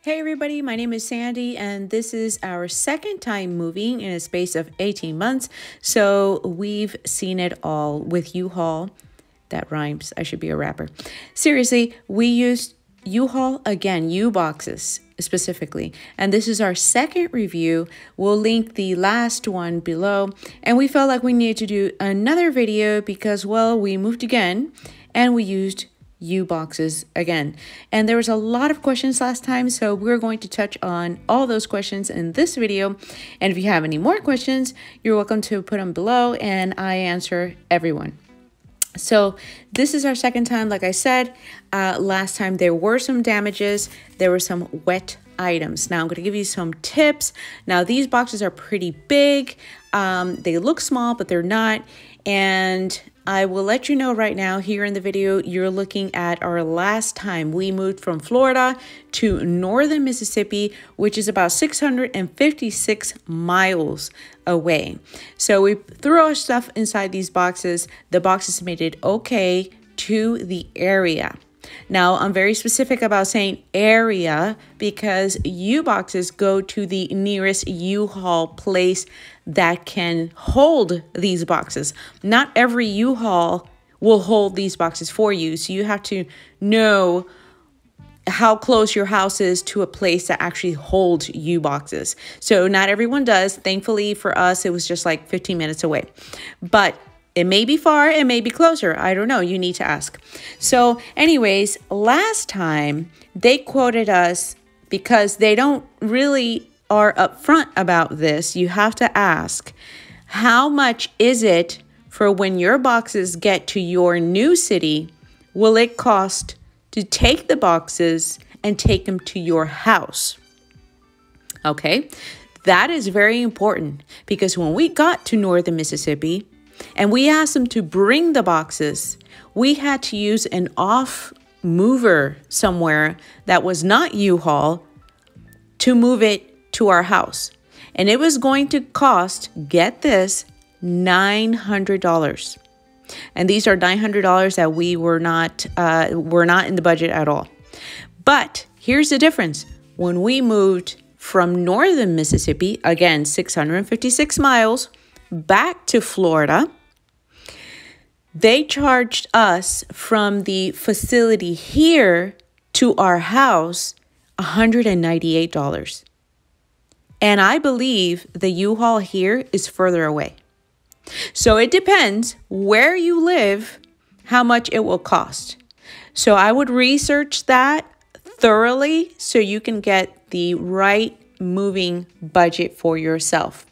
Hey everybody, my name is Sandy and this is our second time moving in a space of 18 months. So we've seen it all with UHaul. That rhymes. I should be a rapper. Seriously, we used UHaul again, Uboxes specifically. And this is our second review. We'll link the last one below. And we felt like we needed to do another video because, well, we moved again and we used Uboxes again. And there was a lot of questions last time, so we're going to touch on all those questions in this video. And if you have any more questions, you're welcome to put them below and I answer everyone. So this is our second time. Like I said, last time there were some damages. There were some wet items. Now I'm going to give you some tips. Now these boxes are pretty big. They look small, but they're not. And I will let you know right now here in the video, you're looking at our last time. We moved from Florida to northern Mississippi, which is about 656 miles away. So we threw our stuff inside these boxes. The boxes made it okay to the area. Now, I'm very specific about saying area because U-boxes go to the nearest U-Haul place that can hold these boxes. Not every U-Haul will hold these boxes for you. So you have to know how close your house is to a place that actually holds U-boxes. So not everyone does. Thankfully for us, it was just like 15 minutes away. But it may be far, it may be closer. I don't know. You need to ask. So anyways, last time they quoted us because they don't really are upfront about this. You have to ask, how much is it for when your boxes get to your new city? Will it cost to take the boxes and take them to your house? Okay, that is very important because when we got to northern Mississippi, and we asked them to bring the boxes, we had to use an off mover somewhere that was not U-Haul to move it to our house. And it was going to cost, get this, $900. And these are $900 that we were not in the budget at all. But here's the difference. When we moved from northern Mississippi, again, 656 miles, back to Florida, they charged us from the facility here to our house $198. And I believe the U-Haul here is further away. So it depends where you live, how much it will cost. So I would research that thoroughly so you can get the right moving budget for yourself.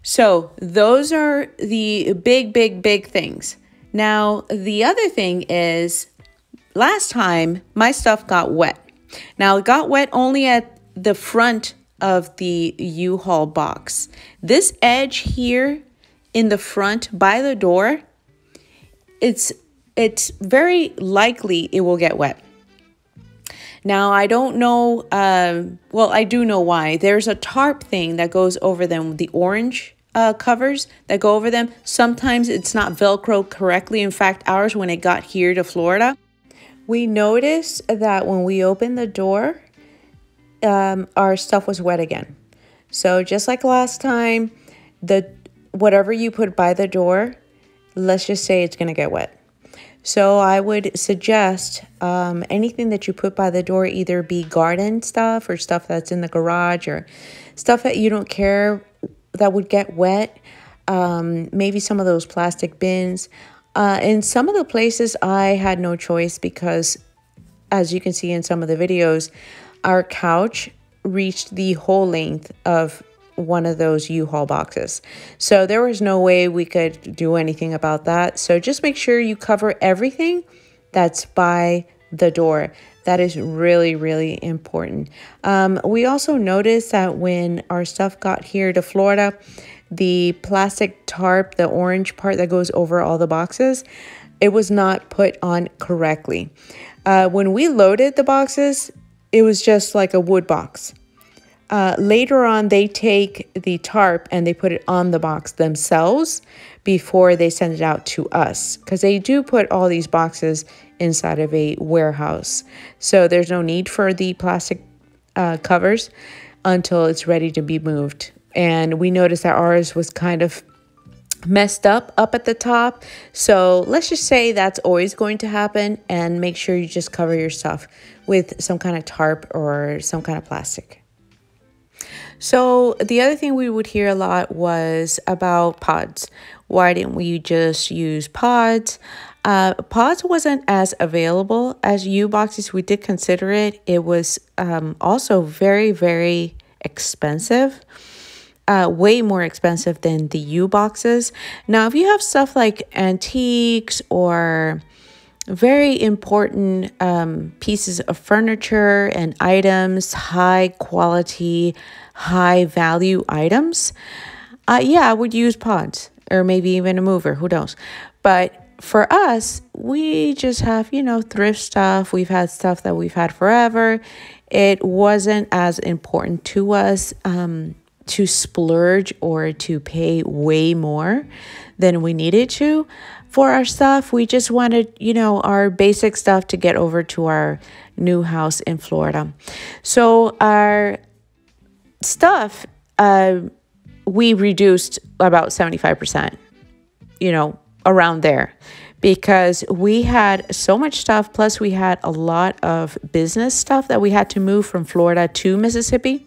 So those are the big things. Now, the other thing is last time my stuff got wet. Now it got wet only at the front of the U-Haul box. This edge here in the front by the door, it's very likely it will get wet. Now, I don't know, well, I do know why. There's a tarp thing that goes over them, the orange covers that go over them. Sometimes it's not Velcro correctly. In fact, ours, when it got here to Florida, we noticed that when we opened the door, our stuff was wet again. So just like last time, whatever you put by the door, let's just say it's going to get wet. So I would suggest anything that you put by the door either be garden stuff or stuff that's in the garage or stuff that you don't care that would get wet. Maybe some of those plastic bins. In some of the places I had no choice because, as you can see in some of the videos, our couch reached the whole length of one of those U-Haul boxes. So there was no way we could do anything about that. So just make sure you cover everything that's by the door. That is really important. We also noticed that when our stuff got here to Florida, the plastic tarp, the orange part that goes over all the boxes, it was not put on correctly. When we loaded the boxes, it was just like a wood box. Later on, they take the tarp and they put it on the box themselves before they send it out to us, because they do put all these boxes inside of a warehouse. So there's no need for the plastic covers until it's ready to be moved. And we noticed that ours was kind of messed up at the top. So let's just say that's always going to happen, and make sure you just cover your stuff with some kind of tarp or some kind of plastic. So the other thing we would hear a lot was about pods. Why didn't we just use pods? Pods wasn't as available as Uboxes. We did consider it. It was also very, very expensive. Way more expensive than the Uboxes. Now, if you have stuff like antiques or very important pieces of furniture and items, high quality, high value items, yeah, I would use pods or maybe even a mover, who knows. But for us, we just have, thrift stuff. We've had stuff that we've had forever. It wasn't as important to us to splurge or to pay way more than we needed to for our stuff. We just wanted, our basic stuff to get over to our new house in Florida. So our stuff, we reduced about 75%, around there, because we had so much stuff. Plus we had a lot of business stuff that we had to move from Florida to Mississippi.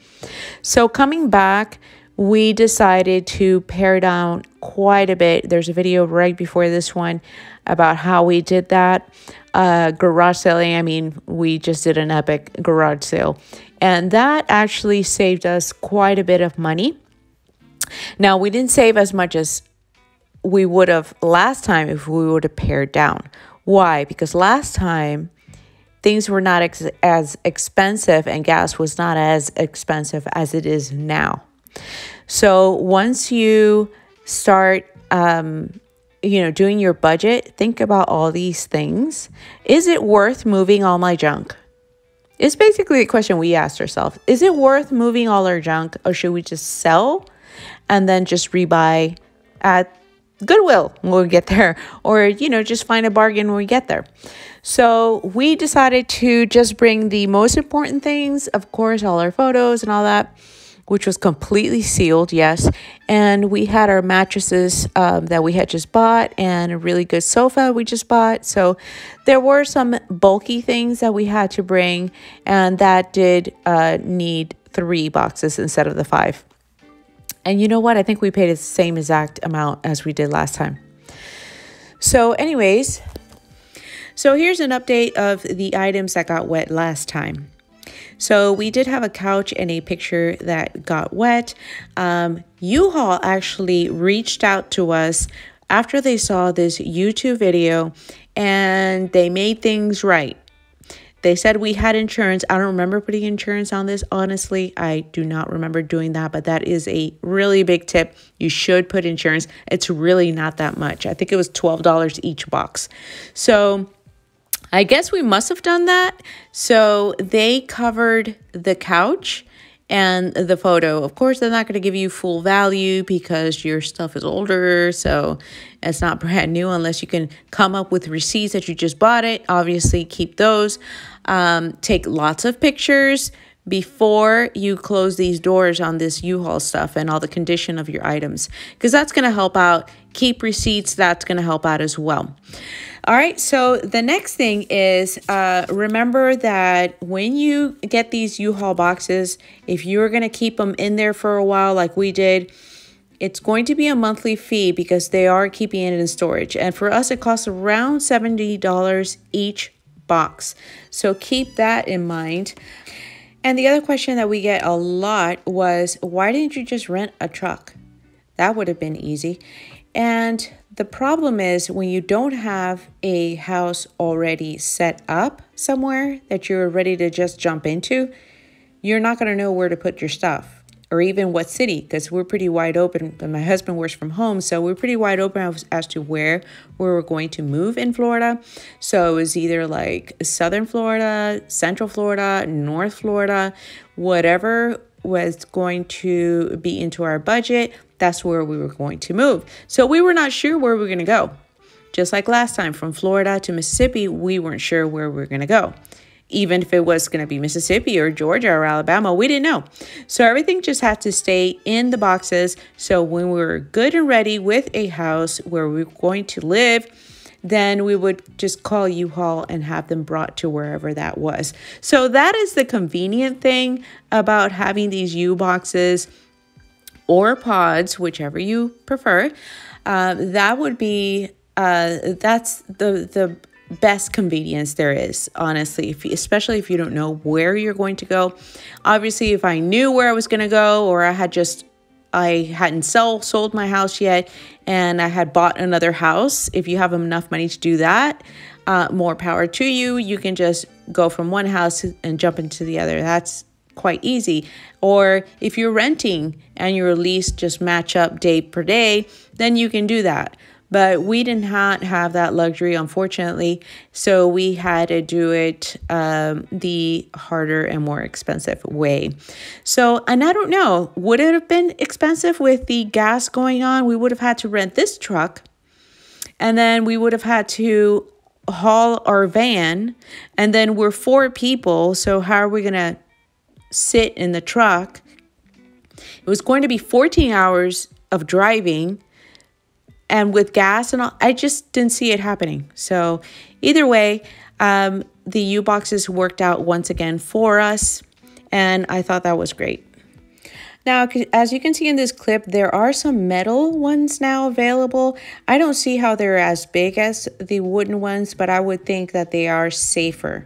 So coming back, we decided to pare down quite a bit. There's a video right before this one about how we did that. Garage selling, we just did an epic garage sale. And that actually saved us quite a bit of money. Now, we didn't save as much as we would have last time if we would have pared down. Why? Because last time things were not as expensive and gas was not as expensive as it is now. So once you start, doing your budget, think about all these things. Is it worth moving all my junk? It's basically a question we asked ourselves. Is it worth moving all our junk, or should we just sell and then just rebuy at Goodwill when we get there, or, just find a bargain when we get there? So we decided to just bring the most important things, of course, all our photos and all that, which was completely sealed, yes. And we had our mattresses that we had just bought, and a really good sofa we just bought. So there were some bulky things that we had to bring, and that did need 3 boxes instead of the 5. And you know what? I think we paid the same exact amount as we did last time. So anyways, so here's an update of the items that got wet last time. So we did have a couch and a picture that got wet. UHaul actually reached out to us after they saw this YouTube video, and they made things right. They said we had insurance. I don't remember putting insurance on this. Honestly, I do not remember doing that, but that is a really big tip. You should put insurance. It's really not that much. I think it was $12 each box. So I guess we must have done that. So they covered the couch and the photo. Of course, they're not going to give you full value because your stuff is older, so it's not brand new unless you can come up with receipts that you just bought it. Obviously, keep those. Take lots of pictures before you close these doors on this U-Haul stuff and all the condition of your items, because that's going to help out. Keep receipts. That's going to help out as well. All right, so the next thing is remember that when you get these U-Haul boxes, if you're going to keep them in there for a while like we did, it's going to be a monthly fee because they are keeping it in storage. And for us, it costs around $70 each box. So keep that in mind. And the other question that we get a lot was, why didn't you just rent a truck? That would have been easy. And the problem is when you don't have a house already set up somewhere that you're ready to just jump into, you're not going to know where to put your stuff or even what city, because we're pretty wide open. And my husband works from home, so we're pretty wide open as to where we're going to move in Florida. So it was either like Southern Florida, Central Florida, North Florida, whatever was going to be into our budget, that's where we were going to move. So we were not sure where we were going to go. Just like last time, from Florida to Mississippi, we weren't sure where we were going to go. even if it was going to be Mississippi or Georgia or Alabama. We didn't know. So everything just had to stay in the boxes. So when we were good and ready with a house where we were going to live, then we would just call U-Haul and have them brought to wherever that was. So that is the convenient thing about having these U-Boxes or pods, whichever you prefer. That would be, that's the best convenience there is, honestly, especially if you don't know where you're going to go. Obviously, if I knew where I was going to go, or I hadn't sold my house yet and I had bought another house, if you have enough money to do that, more power to you. You can just go from one house and jump into the other. That's quite easy. Or if you're renting and your lease just match up day per day, then you can do that. But we did not have that luxury, unfortunately. So we had to do it the harder and more expensive way. So, and I don't know, would it have been expensive with the gas going on? We would have had to rent this truck, and then we would have had to haul our van, and then we're 4 people. So how are we going to sit in the truck? It was going to be 14 hours of driving. And with gas and all, I just didn't see it happening. So either way, the U-Boxes worked out once again for us. And I thought that was great. Now, as you can see in this clip, there are some metal ones now available. I don't see how they're as big as the wooden ones, but I would think that they are safer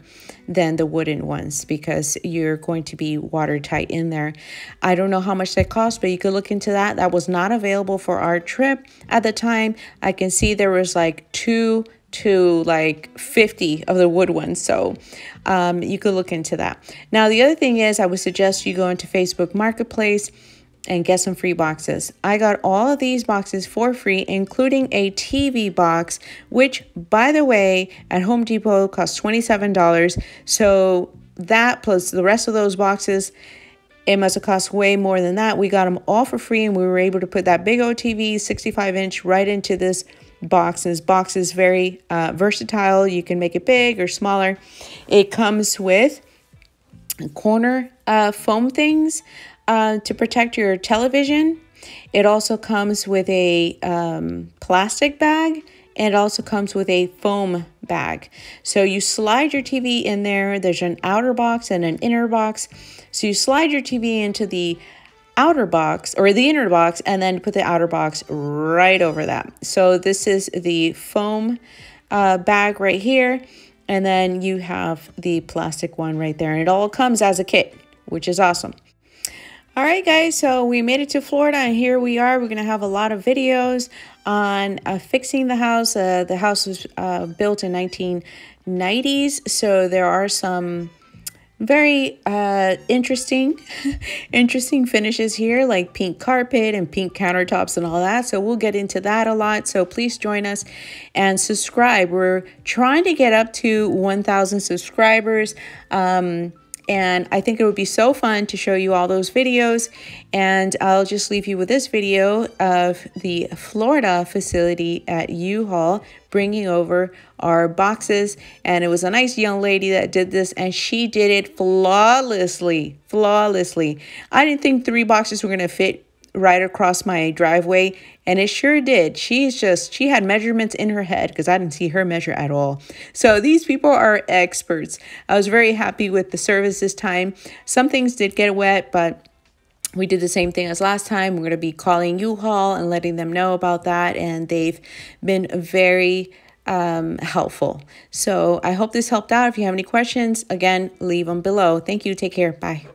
than the wooden ones because you're going to be watertight in there. I don't know how much they cost, but you could look into that. That was not available for our trip at the time. I can see there was like 2 to like 50 of the wood ones. So you could look into that. Now, the other thing is I would suggest you go into Facebook Marketplace and get some free boxes. I got all of these boxes for free, including a TV box, which, by the way, at Home Depot costs $27. So that plus the rest of those boxes, it must have cost way more than that. We got them all for free, and we were able to put that big old TV, 65-inch, right into this box. This box is very versatile. You can make it big or smaller. It comes with corner foam things to protect your television. It also comes with a plastic bag, and it also comes with a foam bag. So you slide your TV in there. There's an outer box and an inner box. So you slide your TV into the outer box or the inner box, and then put the outer box right over that. So this is the foam bag right here, and then you have the plastic one right there, and it all comes as a kit, which is awesome. All right, guys, so we made it to Florida, and here we are. We're going to have a lot of videos on fixing the house. The house was built in 1990s, so there are some very interesting finishes here, like pink carpet and pink countertops and all that. So we'll get into that a lot. So please join us and subscribe. We're trying to get up to 1,000 subscribers. And I think it would be so fun to show you all those videos. And I'll just leave you with this video of the Florida facility at U-Haul bringing over our boxes. And it was a nice young lady that did this, and she did it flawlessly. I didn't think 3 boxes were going to fit right across my driveway, and it sure did. She had measurements in her head because I didn't see her measure at all. So these people are experts. I was very happy with the service this time. Some things did get wet, but we did the same thing as last time. We're going to be calling U-Haul and letting them know about that, and they've been very helpful. So I hope this helped out. If you have any questions, again, leave them below. Thank you. Take care. Bye.